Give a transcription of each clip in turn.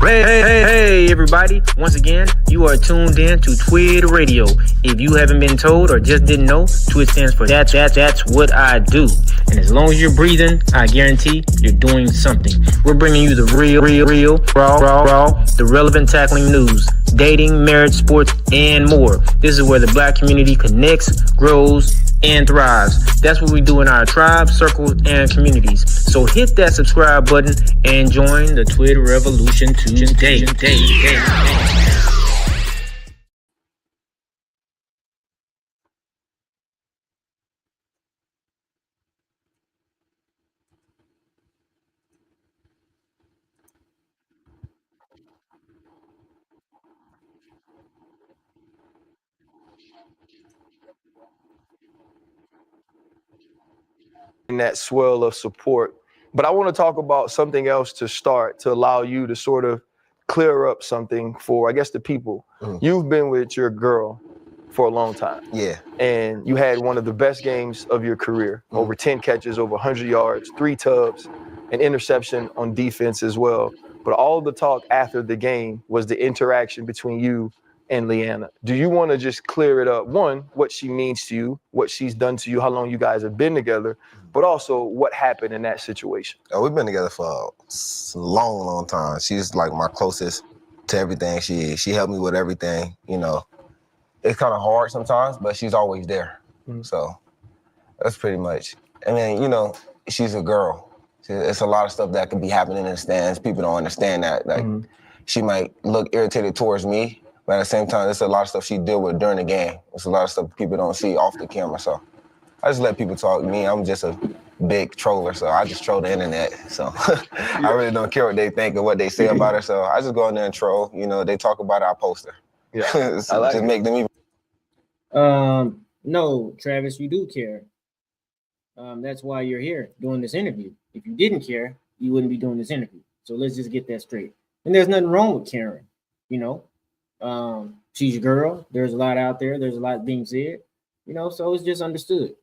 Hey, everybody. Once again, you are tuned in to Twid Radio. If you haven't been told or just didn't know, Twid stands for that's what I do. And as long as you're breathing, I guarantee you're doing something. We're bringing you the real, raw, the relevant tackling news, dating, marriage, sports, and more. This is where the black community connects, grows, and thrives. That's what we do in our tribes, circles, and communities. So hit that subscribe button and join the Twitter revolution today. In that swell of support. But I want to talk about something else to start to allow you to sort of clear up something for, I guess, the people. You've been with your girl for a long time. Yeah. And you had one of the best games of your career. Over 10 catches, over 100 yards, 3 tubs, an interception on defense as well. But all the talk after the game was the interaction between you and Leanna. Do you want to just clear it up? One, what she means to you, what she's done to you, how long you guys have been together, but also what happened in that situation? Oh, we've been together for a long time. She's like my closest to everything she is. She helped me with everything, you know. It's kind of hard sometimes, but she's always there. So that's pretty much. And then, you know, she's a girl. It's a lot of stuff that could be happening in the stands. People don't understand that. Like, she might look irritated towards me, but at the same time, there's a lot of stuff she deal with during the game. There's a lot of stuff people don't see off the camera. So I just let people talk to me. I'm just a big troller, so I just troll the internet. So I really don't care what they think or what they say about her. So I just go in there and troll. You know, they talk about it, I post her. Yeah, so I like just make them even. No, Travis, you do care. That's why you're here doing this interview. If you didn't care, you wouldn't be doing this interview. So let's just get that straight. And there's nothing wrong with caring, you know. She's your girl. There's a lot out there. There's a lot being said, you know, so it's just understood.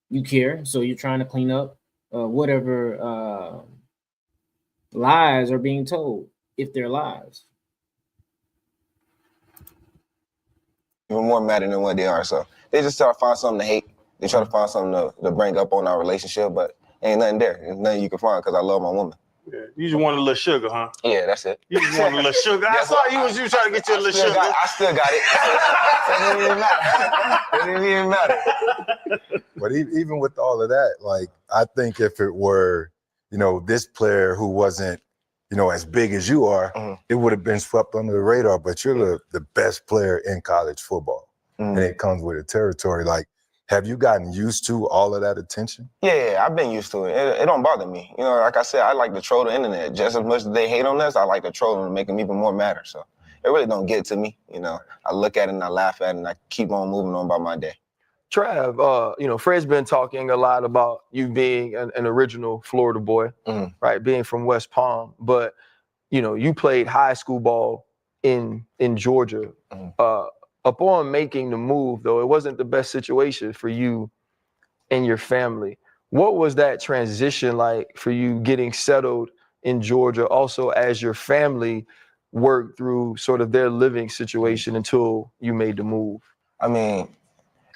You care, so you're trying to clean up whatever lies are being told, if they're lies. Even more mad than what they are. So they just try to find something to hate. They try to find something to bring up on our relationship, but ain't nothing there. There's nothing you can find because I love my woman. Yeah. You just want a little sugar, huh? Yeah, that's it. You just want a little sugar. I saw you was trying to get you a little sugar. I still got it. It didn't even matter. But even with all of that, like, I think if it were, you know, this player who wasn't, you know, as big as you are, it would have been swept under the radar. But you're the best player in college football. And it comes with the territory. Like, have you gotten used to all of that attention? Yeah, I've been used to it. It don't bother me. You know, like I said, I like to troll the internet. Just as much as they hate on us, I like to troll them and make them even more madder. So it really don't get to me. You know, I look at it and I laugh at it and I keep on moving on about my day. Trav, you know, Fred's been talking a lot about you being an original Florida boy, right? Being from West Palm. But, you know, you played high school ball in Georgia. Upon making the move, though, it wasn't the best situation for you and your family. What was that transition like for you getting settled in Georgia, also as your family worked through sort of their living situation until you made the move? I mean,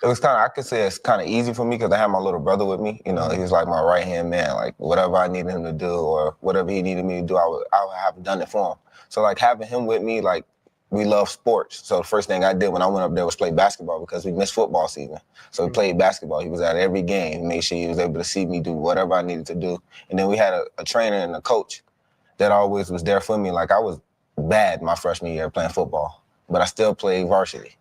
it was kind of, I could say it's kind of easy for me because I had my little brother with me. You know, he was like my right-hand man. Like, whatever I needed him to do or whatever he needed me to do, I would have done it for him. So, like, having him with me, like, we love sports. So the first thing I did when I went up there was play basketball because we missed football season. So we played basketball. He was at every game, made sure he was able to see me do whatever I needed to do. And then we had a trainer and a coach that always was there for me. Like, I was bad my freshman year playing football, but I still played varsity.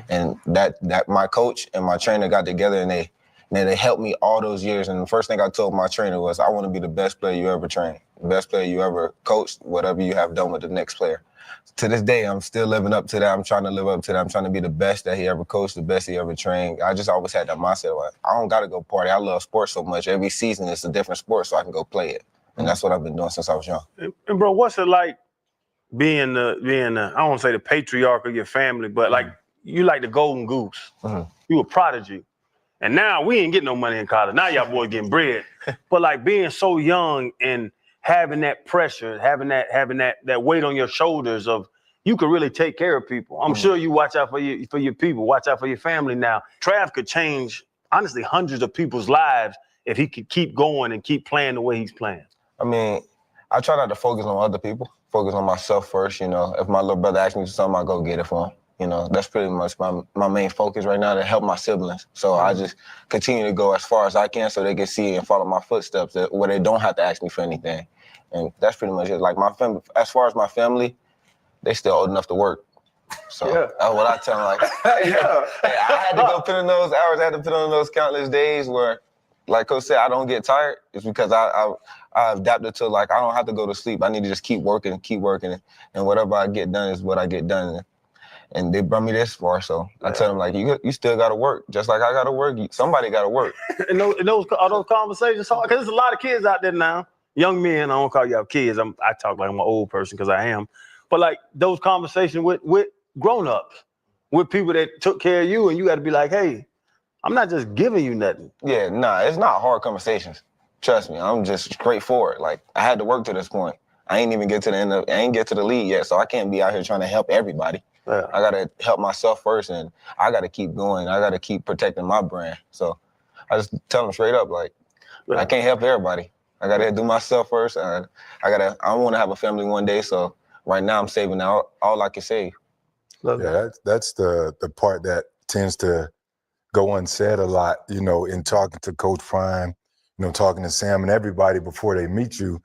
And that my coach and my trainer got together and they helped me all those years. And the first thing I told my trainer was, I want to be the best player you ever trained, the best player you ever coached, whatever you have done with the next player. To this day, I'm still living up to that. I'm trying to live up to that. I'm trying to be the best that he ever coached, the best he ever trained. I just always had that mindset. Like, I don't got to go party. I love sports so much. Every season it's a different sport, so I can go play it. And that's what I've been doing since I was young. And bro, what's it like being the I don't want to say the patriarch of your family, but like you like the golden goose. You a prodigy. And now we ain't getting no money in college. Now y'all boys getting bread. But like being so young and having that pressure, having that weight on your shoulders of you could really take care of people. I'm sure you watch out for your people, watch out for your family now. Trav could change, honestly, hundreds of people's lives if he could keep going and keep playing the way he's playing. I mean, I try not to focus on other people, focus on myself first, you know. If my little brother asks me for something, I go get it for him. You know, that's pretty much my main focus right now, to help my siblings. So I just continue to go as far as I can so they can see and follow my footsteps where they don't have to ask me for anything. And that's pretty much it. Like my family, as far as my family, they still old enough to work. So that's what I tell them. Like, hey, I had to go put in those hours. I had to put in those countless days where, like Coach said, I don't get tired. It's because I adapted to, like, I don't have to go to sleep. I need to just keep working. And whatever I get done is what I get done. And they brought me this far, so I tell them, like, you still got to work. Just like I got to work, somebody got to work. And those conversations hard? Because there's a lot of kids out there now, young men. I don't call y'all kids. I talk like I'm an old person because I am. But, like, those conversations with grown-ups, with people that took care of you, and you got to be like, hey, I'm not just giving you nothing. Yeah, nah, it's not hard conversations. Trust me, I'm just straightforward. Like, I had to work to this point. I ain't even get to the end I ain't get to the league yet, so I can't be out here trying to help everybody. Yeah. I gotta help myself first, and I gotta keep going. I gotta keep protecting my brand. So I just tell them straight up, like, I can't help everybody. I gotta do myself first. I want to have a family one day. So right now I'm saving all I can save. That's the part that tends to go unsaid a lot. You know, in talking to Coach Prime, you know, talking to Sam and everybody before they meet you,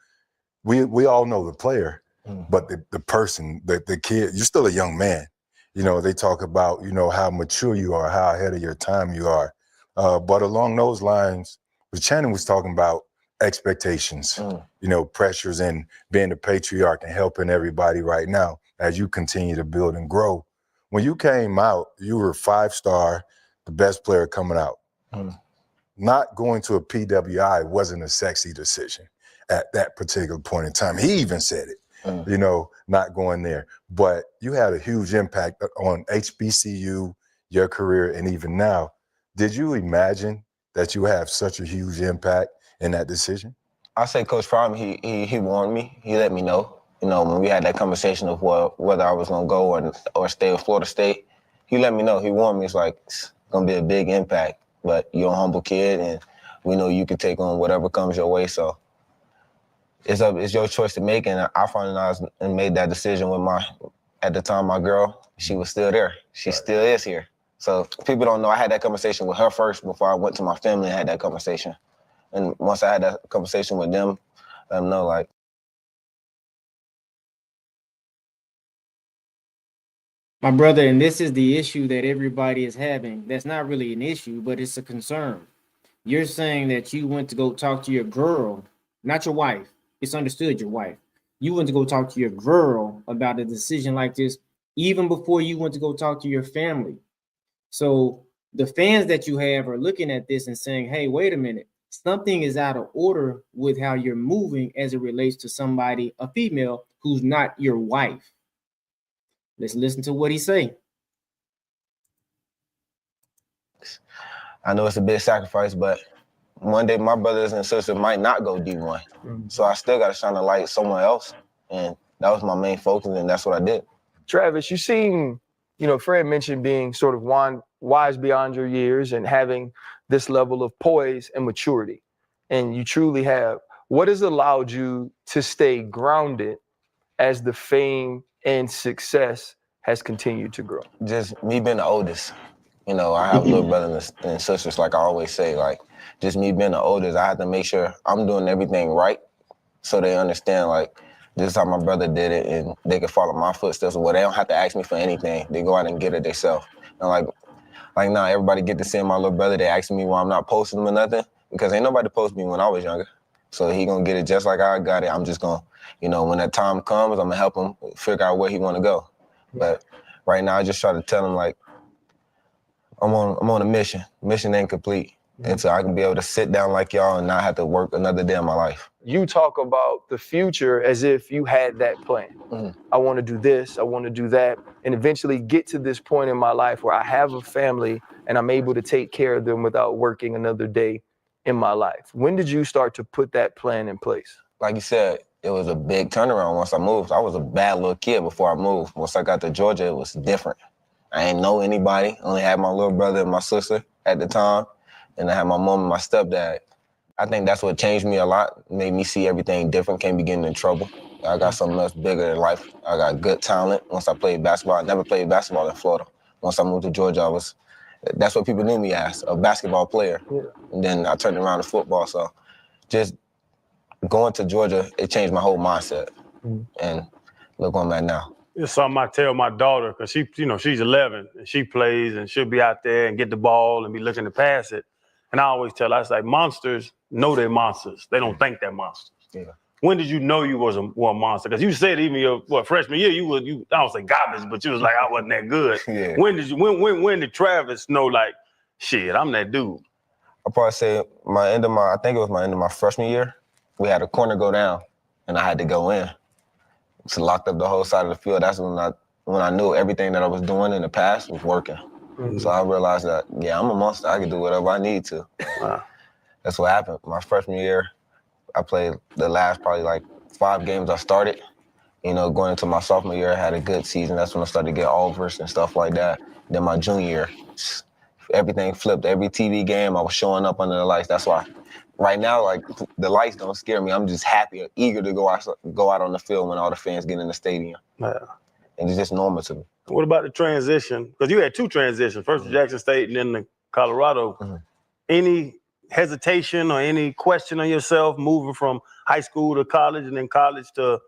we all know the player. But the person, the kid, you're still a young man. You know, they talk about, you know, how mature you are, how ahead of your time you are. But along those lines, what Channing was talking about, expectations, you know, pressures, and being the patriarch and helping everybody right now as you continue to build and grow. When you came out, you were 5-star, the best player coming out. Not going to a PWI wasn't a sexy decision at that particular point in time. He even said it. You know, not going there. But you had a huge impact on HBCU, your career, and even now. Did you imagine that you have such a huge impact in that decision? I say Coach Prime, he warned me. He let me know. You know, when we had that conversation of whether I was going to go or stay with Florida State, he let me know. He warned me. It's like, it's going to be a big impact. But you're a humble kid, and we know you can take on whatever comes your way. So it's your choice to make, and I finalized and made that decision with at the time, my girl. She was still there. She still is here. So people don't know I had that conversation with her first before I went to my family and had that conversation. And once I had that conversation with them, let them know, like. My brother, and this is the issue that everybody is having. That's not really an issue, but it's a concern. You're saying that you went to go talk to your girl, not your wife. It's understood your wife. You went to go talk to your girl about a decision like this, even before you went to go talk to your family. So the fans that you have are looking at this and saying, hey, wait a minute, something is out of order with how you're moving as it relates to somebody, a female, who's not your wife. Let's listen to what he say. I know it's a big sacrifice, but one day my brothers and sisters might not go D1. So I still got to shine a light somewhere else. And that was my main focus, and that's what I did. Travis, you seem, you know, Fred mentioned being sort of wise beyond your years and having this level of poise and maturity. And you truly have. What has allowed you to stay grounded as the fame and success has continued to grow? Just me being the oldest. You know, I have little brothers and sisters, like I always say, like, just me being the oldest, I have to make sure I'm doing everything right so they understand, like, this is how my brother did it, and they can follow my footsteps. Well, they don't have to ask me for anything. They go out and get it themselves. And like now, everybody get to see my little brother. They ask me why I'm not posting him or nothing, because ain't nobody post me when I was younger. So he gonna get it just like I got it. I'm just gonna, you know, when that time comes, I'm gonna help him figure out where he wanna go. But right now, I just try to tell him, like, I'm on a mission. Mission ain't complete. And so I can be able to sit down like y'all and not have to work another day in my life. You talk about the future as if you had that plan. I want to do this, I want to do that, and eventually get to this point in my life where I have a family and I'm able to take care of them without working another day in my life. When did you start to put that plan in place? like you said, it was a big turnaround once I moved. I was a bad little kid before I moved. Once I got to Georgia, it was different. I ain't know anybody. Only had my little brother and my sister at the time, and I had my mom and my stepdad. I think that's what changed me a lot, made me see everything different, can't be getting in trouble. I got something else bigger in life. I got good talent. Once I played basketball, I never played basketball in Florida. Once I moved to Georgia, that's what people knew me as, a basketball player. Yeah. And then I turned around to football. So just going to Georgia, it changed my whole mindset. And look where I'm at now. It's something I tell my daughter, because she's 11 and she plays and she'll be out there and get the ball and be looking to pass it. And I always tell her, I say, monsters know they're monsters. They don't think they're monsters. Yeah. When did you know you were a monster? Because you said even your freshman year, you I don't say garbage, but you was like, I wasn't that good. Yeah. When did Travis know, like, shit, I'm that dude? I'll probably say I think it was my end of my freshman year. We had a corner go down and I had to go in. Just locked up the whole side of the field. That's when I knew everything that I was doing in the past was working. Mm-hmm. So I realized that, yeah, I'm a monster. I can do whatever I need to. Wow. That's what happened. My freshman year, I played the last probably like 5 games I started. Going into my sophomore year, I had a good season. That's when I started to get offers and stuff like that. Then my junior year, everything flipped. Every TV game, I was showing up under the lights. That's why right now, like, the lights don't scare me. I'm just happy, eager to go out on the field when all the fans get in the stadium. Yeah. And it's just normal to me. What about the transition? Because you had 2 transitions, first to Jackson State and then to Colorado. Mm-hmm. Any hesitation or any question on yourself moving from high school to college and then college to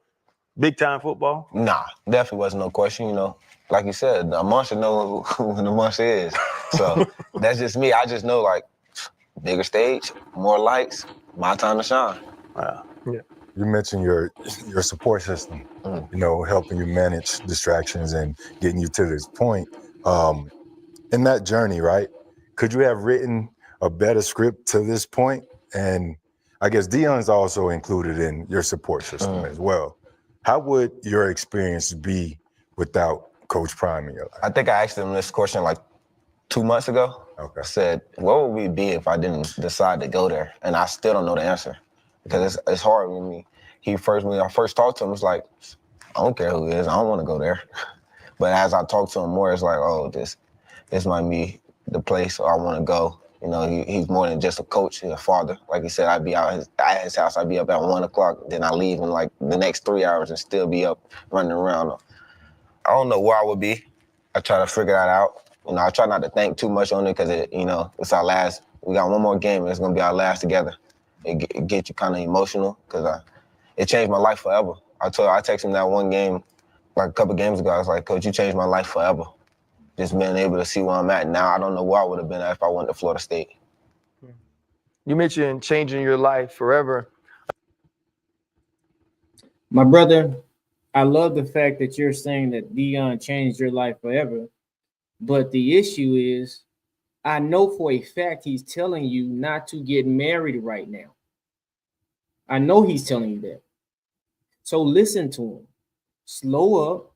big-time football? Nah, definitely wasn't no question, Like you said, a monster know who the monster is. So that's just me. I just know, like, bigger stage, more lights, my time to shine. Yeah. You mentioned your support system, helping you manage distractions and getting you to this point. In that journey, right, could you have written a better script to this point? And I guess Deion's also included in your support system as well. How would your experience be without Coach Prime in your life? I think I asked him this question like 2 months ago. Okay. I said, what would we be if I didn't decide to go there? And I still don't know the answer because it's hard with me. When I first talked to him, it's like, I don't care who he is. I don't want to go there. But as I talk to him more, it's like, oh, this might be the place I want to go. He's more than just a coach. He's a father. Like he said, I'd be out at his house. I'd be up at 1 o'clock. Then I leave in like the next 3 hours and still be up running around. I don't know where I would be. I try to figure that out. I try not to think too much on it because it's our last. We got one more game and it's gonna be our last together. It gets you kind of emotional because it changed my life forever. I texted him that one game, like a couple games ago. I was like, Coach, you changed my life forever. Just being able to see where I'm at now. I don't know where I would have been at if I went to Florida State. You mentioned changing your life forever. My brother, I love the fact that you're saying that Deion changed your life forever. But the issue is, I know for a fact he's telling you not to get married right now. I know he's telling you that. So listen to him. Slow up.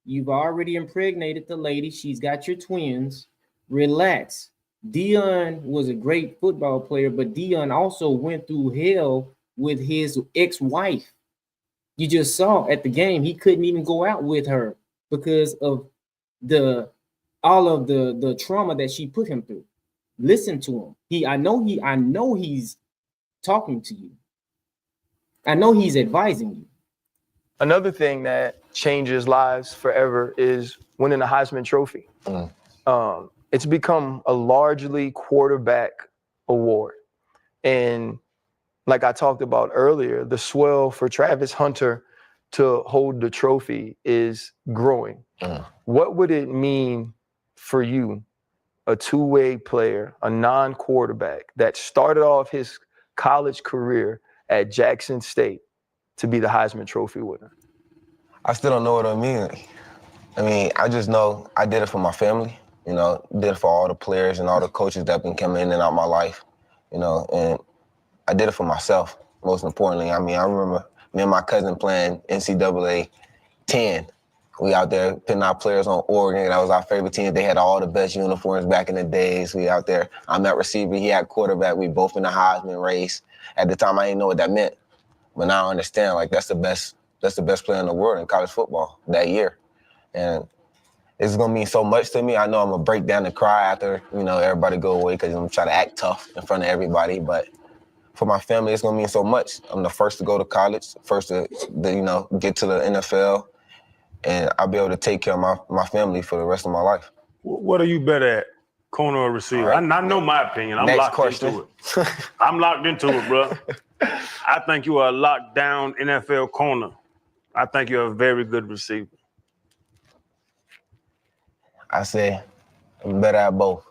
You've already impregnated the lady. She's got your twins. Relax. Deion was a great football player, but Deion also went through hell with his ex-wife. You just saw at the game, he couldn't even go out with her because of all of the trauma that she put him through. Listen to him. I know he's talking to you. I know he's advising you. Another thing that changes lives forever is winning a Heisman Trophy. It's become a largely quarterback award. And like I talked about earlier, the swell for Travis Hunter to hold the trophy is growing. What would it mean for you, a two-way player, a non-quarterback that started off his college career at Jackson State, to be the Heisman Trophy winner? I still don't know what I mean. I just know I did it for my family, did it for all the players and all the coaches that have been coming in and out of my life, and I did it for myself, most importantly. I remember me and my cousin playing NCAA 10. We out there putting our players on Oregon. That was our favorite team. They had all the best uniforms back in the days. We out there. I'm at receiver. He had quarterback. We both in the Heisman race. At the time, I didn't know what that meant. But now I understand, like, that's the best player in the world in college football that year. And it's going to mean so much to me. I know I'm going to break down and cry after, everybody go away because I'm trying to act tough in front of everybody. But for my family, it's going to mean so much. I'm the first to go to college, first to get to the NFL, and I'll be able to take care of my family for the rest of my life. What are you better at, corner or receiver? Right. I know my opinion. I'm locked into it. I'm locked into it, bro. I think you are a locked down NFL corner. I think you're a very good receiver. I say I'm better at both.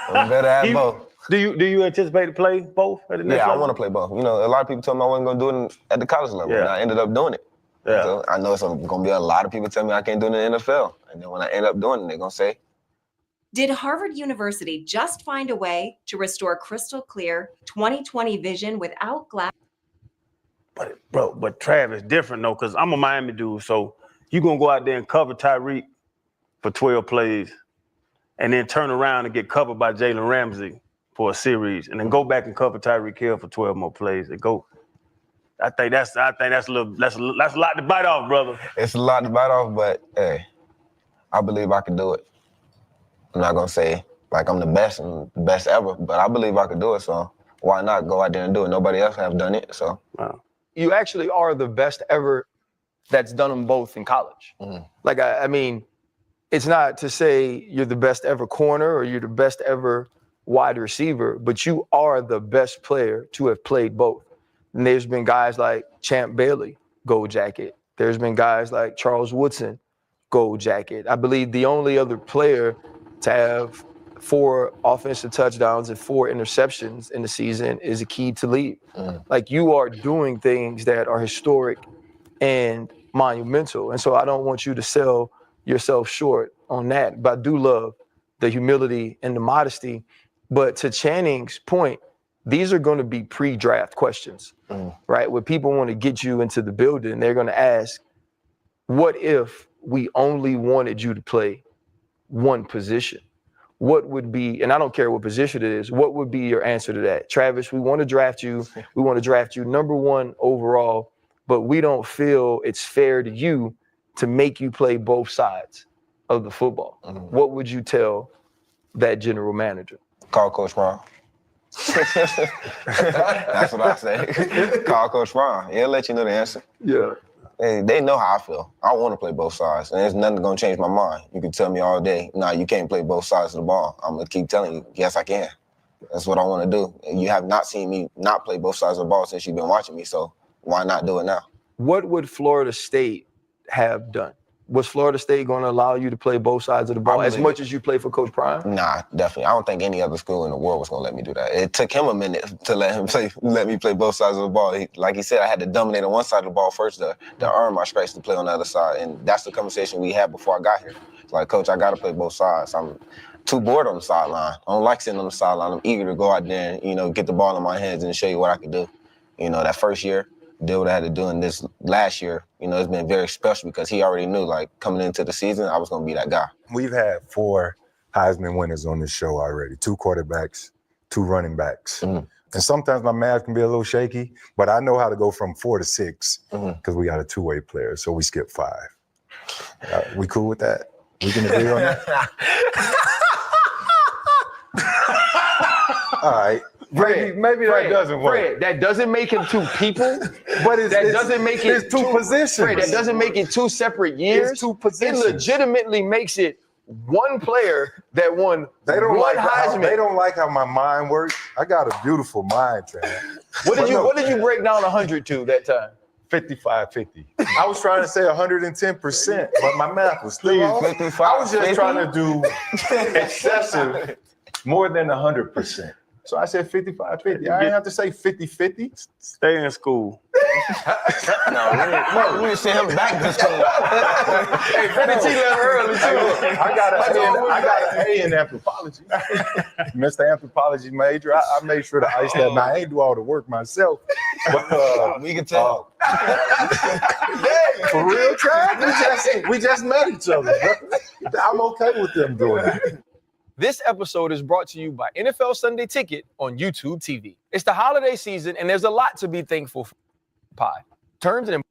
I'm better at both. Do you anticipate to play both at the next level? I want to play both. A lot of people told me I wasn't going to do it at the college level, and I ended up doing it. Yeah. So I know it's going to be a lot of people tell me I can't do it in the NFL. And then when I end up doing it, they're going to say. Did Harvard University just find a way to restore crystal clear 20/20 vision without glass? But Travis, different though, because I'm a Miami dude. So you're going to go out there and cover Tyreek for 12 plays and then turn around and get covered by Jalen Ramsey for a series and then go back and cover Tyreek Hill for 12 more plays and go. I think that's a lot to bite off, brother. It's a lot to bite off, but hey, I believe I can do it. I'm not gonna say like I'm the best and the best ever, but I believe I could do it. So why not go out there and do it? Nobody else have done it. So you actually are the best ever that's done them both in college. Mm-hmm. Like I mean, it's not to say you're the best ever corner or you're the best ever wide receiver, but you are the best player to have played both. And there's been guys like Champ Bailey, gold jacket. There's been guys like Charles Woodson, gold jacket. I believe the only other player to have 4 offensive touchdowns and 4 interceptions in the season is Aqib Talib. Like you are doing things that are historic and monumental. And so I don't want you to sell yourself short on that. But I do love the humility and the modesty. But to Channing's point, these are going to be pre-draft questions, right? Where people want to get you into the building, they're going to ask, what if we only wanted you to play one position? What would be, and I don't care what position it is, what would be your answer to that? Travis, we want to draft you. We want to draft you number 1 overall, but we don't feel it's fair to you to make you play both sides of the football. What would you tell that general manager? Call Coach Ron. That's what I say. Call Coach Ron. He'll let you know the answer. Yeah. Hey, they know how I feel. I want to play both sides, and there's nothing going to change my mind. You can tell me all day, no, you can't play both sides of the ball. I'm going to keep telling you, yes, I can. That's what I want to do. And you have not seen me not play both sides of the ball since you've been watching me, so why not do it now? What would Florida State have done? Was Florida State going to allow you to play both sides of the ball as much as you play for Coach Prime? Nah, definitely. I don't think any other school in the world was going to let me do that. It took him a minute to let me play both sides of the ball. Like he said, I had to dominate on one side of the ball first to earn my stripes to play on the other side. And that's the conversation we had before I got here. It's like, Coach, I got to play both sides. I'm too bored on the sideline. I don't like sitting on the sideline. I'm eager to go out there and, get the ball in my hands and show you what I can do. That first year, did what I had to do in this last year, it's been very special because he already knew, like, coming into the season, I was going to be that guy. We've had 4 Heisman winners on this show already, 2 quarterbacks, 2 running backs. And sometimes my math can be a little shaky, but I know how to go from 4 to 6 because we got a 2-way player, so we skip 5. We cool with that? We can agree on that? All right. Maybe that doesn't work. Fred, that doesn't make him 2 people. But doesn't make it it's 2 positions. Fred, that doesn't make it 2 separate years. It's 2 positions. It legitimately makes it 1 player that won one Heisman. They don't like how my mind works. I got a beautiful mind, Trav. What did you break down 100 to that time? 55-50. I was trying to say 110%, but my math was still off. I was just trying to do excessive more than 100%. So I said 55-50. I didn't have to say 50-50. Stay in school. No, we send him back to school. Hey, Freddie T left early too. I got an A in anthropology. Mr. Anthropology major. I made sure to ice that. Now, I ain't do all the work myself. But, we can tell. For real, Trav? We just met each other. I'm okay with them doing it. This episode is brought to you by NFL Sunday Ticket on YouTube TV. It's the holiday season, and there's a lot to be thankful for. Pie. Terms and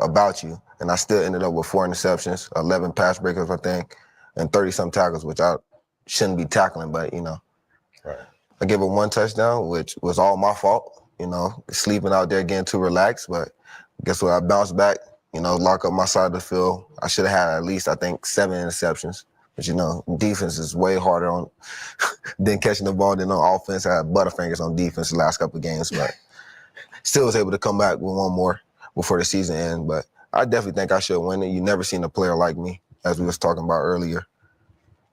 about you. And I still ended up with 4 interceptions, 11 pass breakups, I think, and 30-some tackles, which I shouldn't be tackling, but, Right. I gave up 1 touchdown, which was all my fault, sleeping out there getting too relaxed. But guess what? I bounced back, lock up my side of the field. I should have had at least, I think, 7 interceptions. But, defense is way harder on than catching the ball than on offense. I had butterfingers on defense the last couple of games, but still was able to come back with 1 more before the season ends. But I definitely think I should win it. You never seen a player like me, as we was talking about earlier.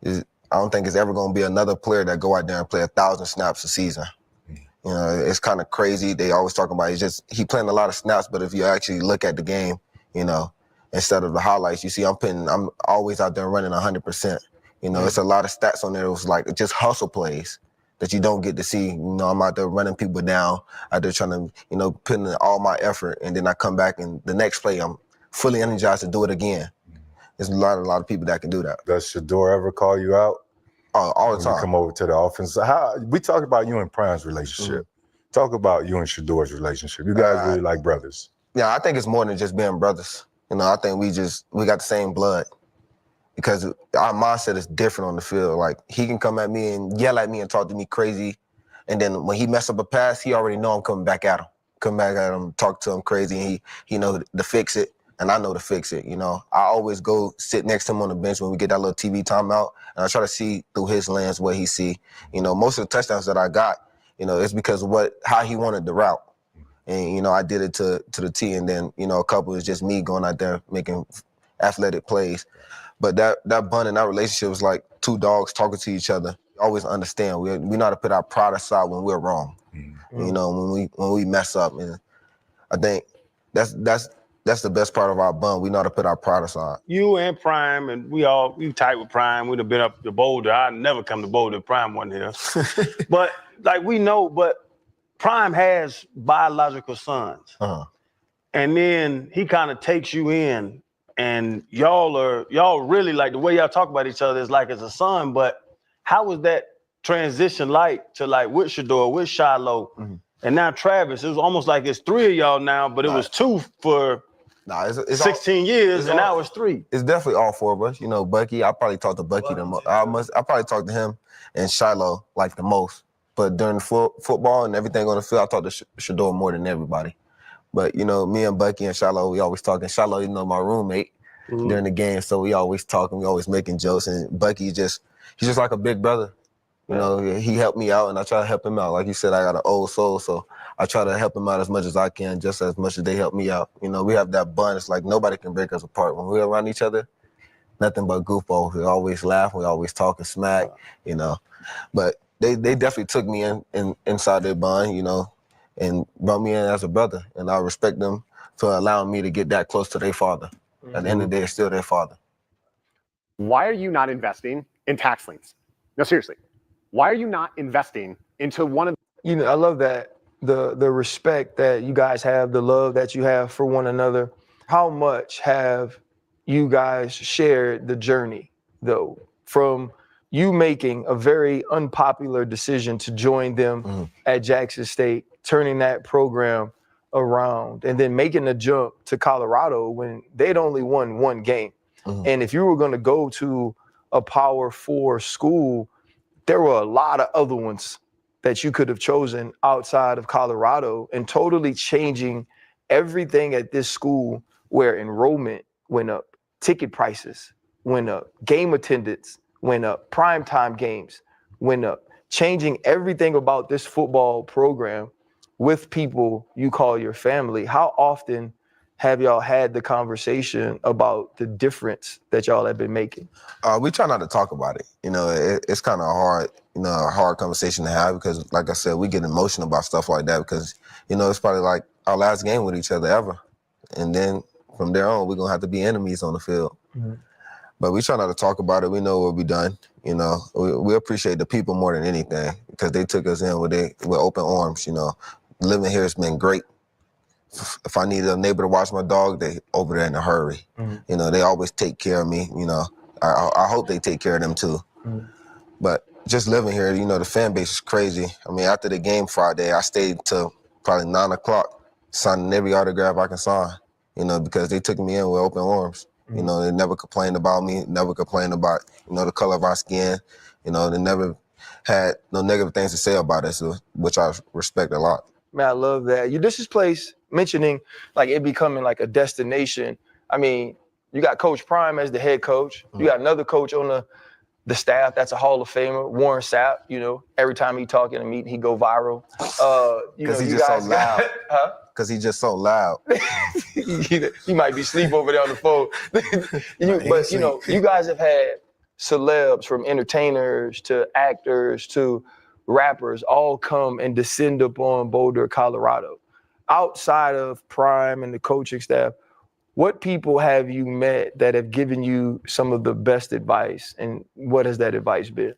I don't think it's ever going to be another player that go out there and play 1,000 snaps a season. It's kind of crazy. They always talk about he playing a lot of snaps, but if you actually look at the game, instead of the highlights, you see I'm always out there running 100%. It's a lot of stats on there. It was like just hustle plays that you don't get to see. I'm out there running people down, out there trying to, putting in all my effort, and then I come back and the next play I'm fully energized to do it again. There's a lot of people that can do that. Does Shedeur ever call you out? All the time. You come over to the offense. We talked about you and Prime's relationship. Talk about you and Shedeur's relationship. You guys really like brothers. Yeah, I think it's more than just being brothers. I think we got the same blood because our mindset is different on the field. Like, he can come at me and yell at me and talk to me crazy. And then when he mess up a pass, he already know I'm coming back at him. Talk to him crazy, and he know to fix it. And I know to fix it, I always go sit next to him on the bench when we get that little TV timeout, and I try to see through his lens what he see. Most of the touchdowns that I got, it's because of how he wanted the route. And, I did it to the T, and then, a couple is just me going out there making athletic plays. But that bond and that relationship was like 2 dogs talking to each other. Always understand. We know how to put our pride aside when we're wrong. When we mess up. And I think that's the best part of our bond. We know how to put our pride aside. You and Prime, and we tight with Prime. We'd have been up to Boulder. I'd never come to Boulder if Prime wasn't here. But we know, Prime has biological sons. And then he kind of takes you in, and y'all really, like, the way y'all talk about each other is like as a son. But how was that transition like to, like, with Shedeur, with Shiloh, and now Travis? It was almost like it's 3 of y'all now, but it was 2 for it's 16 years, and now it's 3. It's definitely all 4 of us. Bucky, I probably talked to Bucky the most. I probably talked to him and Shiloh like the most. But during football and everything on the field, I talked to Shedeur more than everybody. But, me and Bucky and Shiloh, we always talking. Shiloh, my roommate during the game, so we always talking. We always making jokes. And Bucky he's just like a big brother. He helped me out, and I try to help him out. Like you said, I got an old soul, so I try to help him out as much as I can, just as much as they help me out. We have that bond. It's like nobody can break us apart. When we're around each other, nothing but goofballs. We always laugh. We always talking smack, But they definitely took me inside their bond, and brought me in as a brother. And I respect them for allowing me to get that close to their father. At the end of the day, it's still their father. Why are you not investing in tax liens? No, seriously. Why are you not investing into one of I love that, the respect that you guys have, the love that you have for one another. How much have you guys shared the journey, though, from you making a very unpopular decision to join them at Jackson State, turning that program around, and then making the jump to Colorado when they'd only won 1 game? And if you were going to go to a Power 4 school, there were a lot of other ones that you could have chosen outside of Colorado, and totally changing everything at this school, where enrollment went up, ticket prices went up, game attendance went up, primetime games went up, changing everything about this football program with people you call your family. How often have y'all had the conversation about the difference that y'all have been making? We try not to talk about it. It's kind of hard, a hard conversation to have, because, like I said, we get emotional about stuff like that, because, it's probably like our last game with each other ever. And then from there on, we're going to have to be enemies on the field. But we try not to talk about it. We know what we've done. We appreciate the people more than anything, because they took us in with open arms. Living here has been great. If I need a neighbor to watch my dog, they over there in a hurry. They always take care of me. I hope they take care of them too. But just living here, you know, the fan base is crazy. I mean, after the game Friday, I stayed till probably 9 o'clock, signing every autograph I can sign, you know, because they took me in with open arms. You know, they never complained about me, never complained about, you know, the color of our skin. You know, they never had no negative things to say about us, which I respect a lot. Man, I love that. This is place mentioning like it becoming like a destination. I mean, you got Coach Prime as the head coach. You got another coach on the staff that's a Hall of Famer, Warren Sapp. You know, every time he talk in a meeting, he go viral. Because he's just so loud. Because he's just so loud. He might be asleep over there on the phone. But you know, you guys have had celebs from entertainers to actors to rappers all come and descend upon Boulder, Colorado. Outside of Prime and the coaching staff, what people have you met that have given you some of the best advice, and what has that advice been?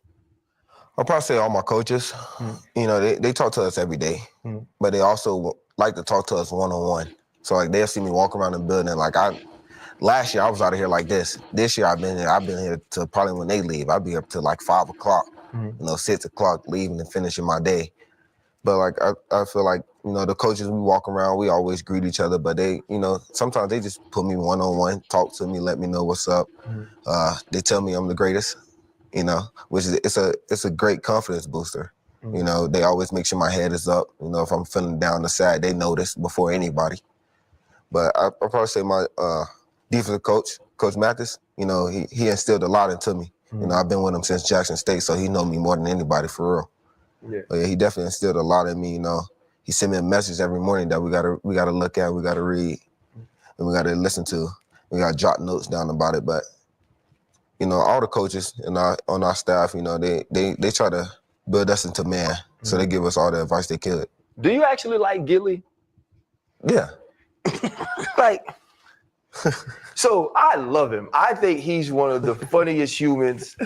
I'll probably say all my coaches. You know, they talk to us every day, but they also like to talk to us one-on-one. So like they'll see me walk around the building. Like last year I was out of here like this. This year I've been here to probably when they leave. I'll be up to like 5 o'clock, you know, 6 o'clock, leaving and finishing my day. But like I feel like, you know, the coaches, we walk around, we always greet each other, but they, you know, sometimes they just put me one-on-one, talk to me, let me know what's up. They tell me I'm the greatest, you know, which is it's a great confidence booster. You know, they always make sure my head is up. You know, if I'm feeling down or sad, they notice before anybody. But I'll probably say my defensive coach, Coach Mathis, you know, he instilled a lot into me. You know, I've been with him since Jackson State, so he know me more than anybody for real. Yeah. But yeah, he definitely instilled a lot in me, you know. He sent me a message every morning that we gotta look at, we gotta read, and we gotta listen to. We gotta jot notes down about it. But, you know, all the coaches on our staff, you know, they try to build us into man. So they give us all the advice they could. Do you actually like Gilly? Yeah. Like, so I love him. I think he's one of the funniest humans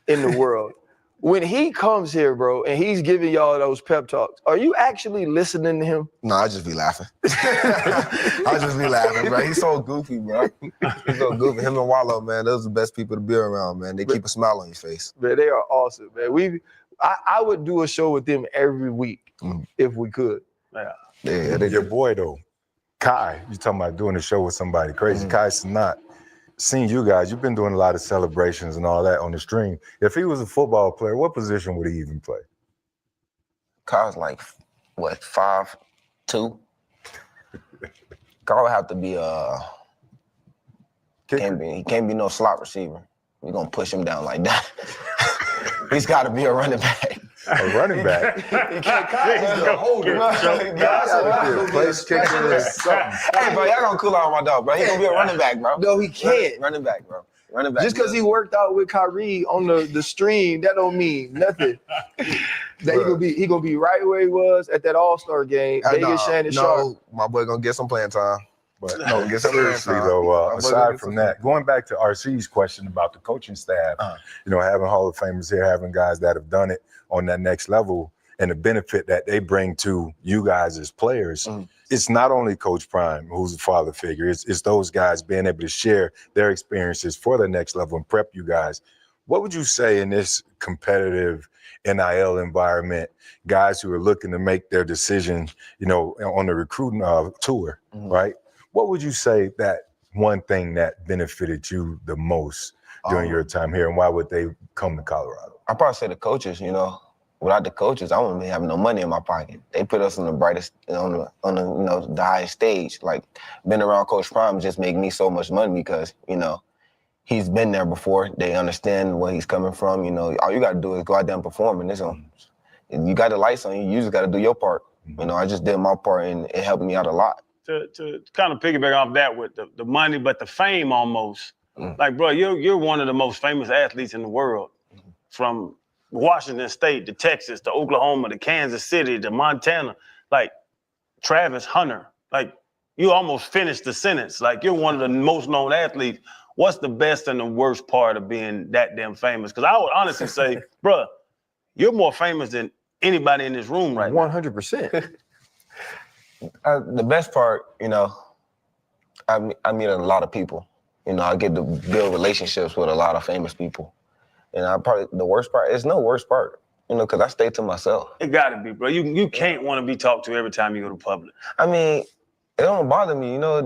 in the world. When he comes here, bro, and he's giving y'all those pep talks, are you actually listening to him? No, I just be laughing. I just be laughing, bro. He's so goofy, bro. He's so goofy. Him and Wallow, man, those are the best people to be around, man. They keep a smile on your face. Man, they are awesome, man. I would do a show with them every week if we could. Yeah, Your boy, though, Kai, you talking about doing a show with somebody crazy. Kai Cenat, seeing you guys, you've been doing a lot of celebrations and all that on the stream. If he was a football player, what position would he even play? Kai's like, what, 5'2"? Kai would have to be he can't be no slot receiver. We're gonna push him down like that. He's gotta be a running back. A running back? He can't hold him. Place kicker or something. Hey, bro, y'all gonna cool out my dog, bro. He gonna be a running back, bro. No, he can't. Running back, bro. Running back. Just because he worked out with Kyrie on the stream, that don't mean nothing. That he gonna be right where he was at that All-Star game. Shannon Sharp. My boy gonna get some playing time. But no, seriously though, aside from that, going back to RC's question about the coaching staff, you know, having Hall of Famers here, having guys that have done it on that next level, and the benefit that they bring to you guys as players, it's not only Coach Prime, who's a father figure, it's those guys being able to share their experiences for the next level and prep you guys. What would you say in this competitive NIL environment, guys who are looking to make their decision, you know, on the recruiting tour, right? What would you say that one thing that benefited you the most during your time here, and why would they come to Colorado? I'd probably say the coaches, you know. Without the coaches, I wouldn't be having no money in my pocket. They put us on the brightest, on the you know, the highest stage. Like, being around Coach Prime just make me so much money because, you know, he's been there before. They understand where he's coming from. You know, all you got to do is go out there and perform. And you got the lights on you. You just got to do your part. You know, I just did my part, and it helped me out a lot. To kind of piggyback off that with the money, but the fame almost. Like, bro, you're one of the most famous athletes in the world. From Washington State to Texas to Oklahoma to Kansas City to Montana. Like, Travis Hunter. Like, you almost finished the sentence. Like, you're one of the most known athletes. What's the best and the worst part of being that damn famous? Because I would honestly say, bro, you're more famous than anybody in this room right now. 100%. The best part, you know, I meet a lot of people. You know, I get to build relationships with a lot of famous people. And I probably, the worst part, it's no worst part, you know, because I stay to myself. It gotta be, bro. You can't want to be talked to every time you go to public. I mean, it don't bother me, you know,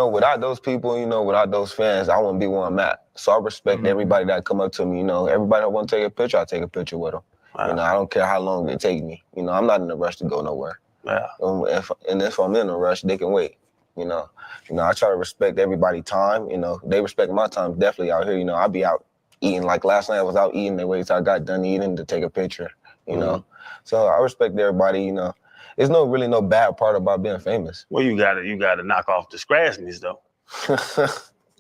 without those people, you know, without those fans, I wouldn't be where I'm at. So I respect everybody that come up to me, you know, everybody that want to take a picture, I take a picture with them. Wow. You know, I don't care how long it take me. You know, I'm not in a rush to go nowhere. Yeah. If I'm in a rush, they can wait. You know, I try to respect everybody's time. You know, they respect my time definitely out here. You know, I be out eating. Like last night, I was out eating. They wait till I got done eating to take a picture. You know, so I respect everybody. You know, there's really no bad part about being famous. Well, you gotta knock off the scratchness though.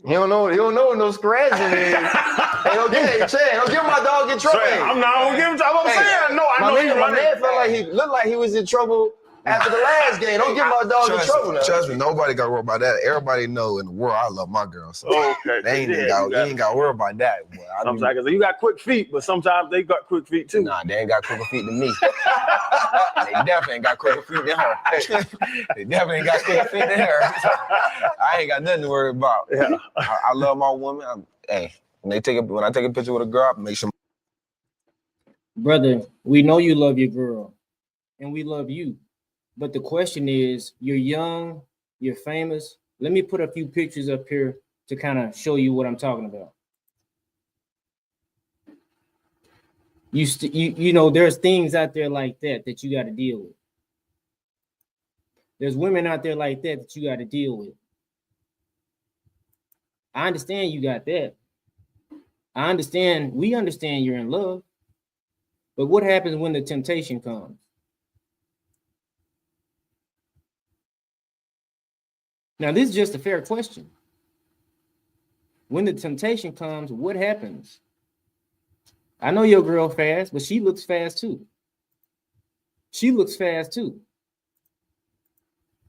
He don't know no scratching is. Hey, don't give my dog in trouble. I'm not gonna give him trouble. I'm saying, no, I know my man felt like he looked like he was in trouble after the last game. Don't give my dog in trouble now. Trust me, nobody got to worry about that. Everybody know in the world I love my girl. So they ain't got to worry about that. Boy. Sometimes you got quick feet, but sometimes they got quick feet too. Nah, they ain't got quicker feet than me. They definitely ain't got quicker feet than her. They definitely ain't got quicker feet than her. I ain't got nothing to worry about. Yeah. I love my woman. When I take a picture with a girl, I make sure. Brother, we know you love your girl, and we love you. But the question is, you're young, you're famous. Let me put a few pictures up here to kind of show you what I'm talking about. You know, there's things out there like that you got to deal with. There's women out there like that you got to deal with. I understand you got that. We understand you're in love. But what happens when the temptation comes? Now, this is just a fair question. When the temptation comes, what happens? I know your girl fast, but she looks fast too. She looks fast too.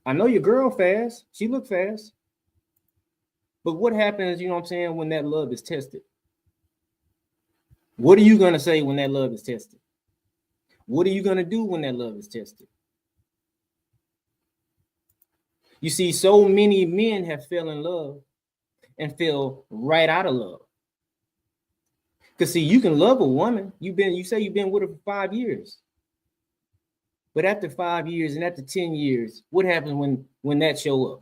I know your girl fast. She looks fast. But what happens, you know what I'm saying, when that love is tested? What are you going to say when that love is tested? What are you going to do when that love is tested? You see, so many men have fell in love and fell right out of love. Because see, you can love a woman. You say you've been with her for 5 years. But after 5 years and after 10 years, what happens when that show up?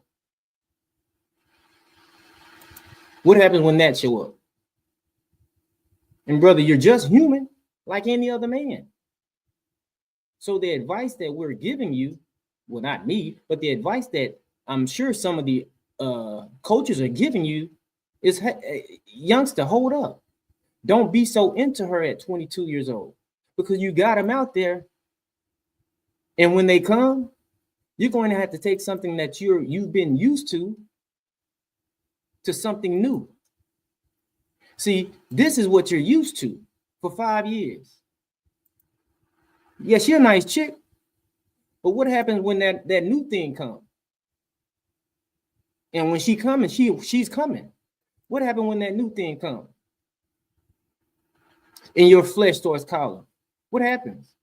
What happens when that show up? And brother, you're just human like any other man. So the advice that we're giving you, well, not me, but the advice that I'm sure some of the coaches are giving you is, hey, youngster, hold up. Don't be so into her at 22 years old, because you got them out there. And when they come, you're going to have to take something that you've been used to something new. See, this is what you're used to for 5 years. Yes, you're a nice chick, but what happens when that new thing comes? And when she comes, she's coming. What happened when that new thing comes? And your flesh starts calling. What happens?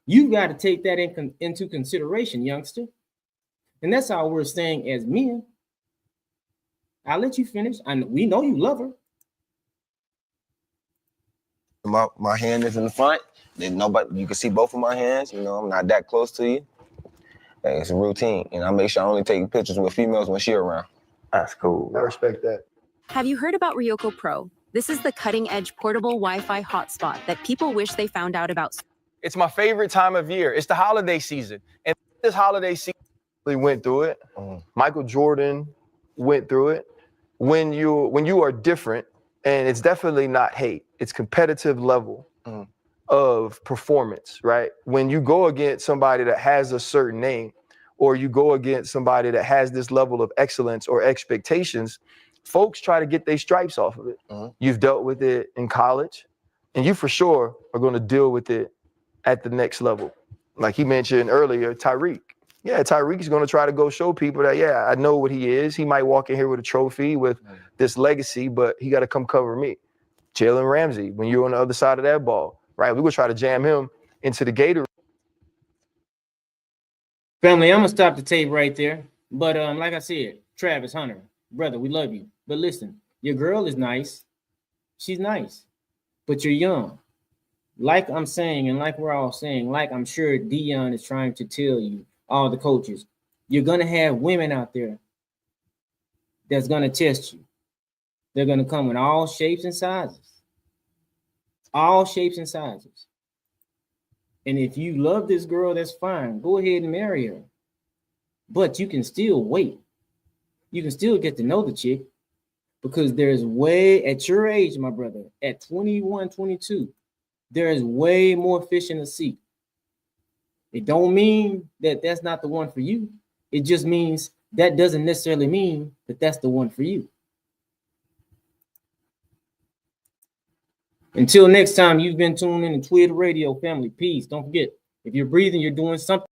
You got to take that into consideration, youngster. And that's how we're saying as men. I'll let you finish. We know you love her. My hand is in the front. Then you can see both of my hands. You know, I'm not that close to you. Hey, it's a routine. And I make sure I only take pictures with females when she's around. That's cool. I respect that. Have you heard about Ryoko Pro? This is the cutting-edge portable Wi-Fi hotspot that people wish they found out about. It's my favorite time of year. It's the holiday season. And this holiday season, we went through it. Michael Jordan went through it. When you are different, and it's definitely not hate, it's competitive level of performance, right? When you go against somebody that has a certain name, or you go against somebody that has this level of excellence or expectations, folks try to get their stripes off of it. You've dealt with it in college, and you for sure are going to deal with it at the next level. Like he mentioned earlier, Tyreek. Yeah, Tyreek's going to try to go show people that, yeah, I know what he is. He might walk in here with a trophy, with this legacy, but he got to come cover me. Jalen Ramsey, when you're on the other side of that ball, right? We're going to try to jam him into the Gator. Family, I'm going to stop the tape right there. But like I said, Travis Hunter, brother, we love you. But listen, your girl is nice. She's nice. but you're young. Like I'm saying, and like we're all saying, like I'm sure Deion is trying to tell you, all the coaches, you're gonna have women out there that's gonna test you. They're gonna come in all shapes and sizes. All shapes and sizes. And if you love this girl, that's fine. Go ahead and marry her. But you can still wait. You can still get to know the chick, because there's way, at your age, my brother, at 21, 22, there is way more fish in the sea. It don't mean that that's not the one for you. It just means that doesn't necessarily mean that that's the one for you. Until next time, you've been tuned in to Twitter Radio family. Peace. Don't forget, if you're breathing, you're doing something.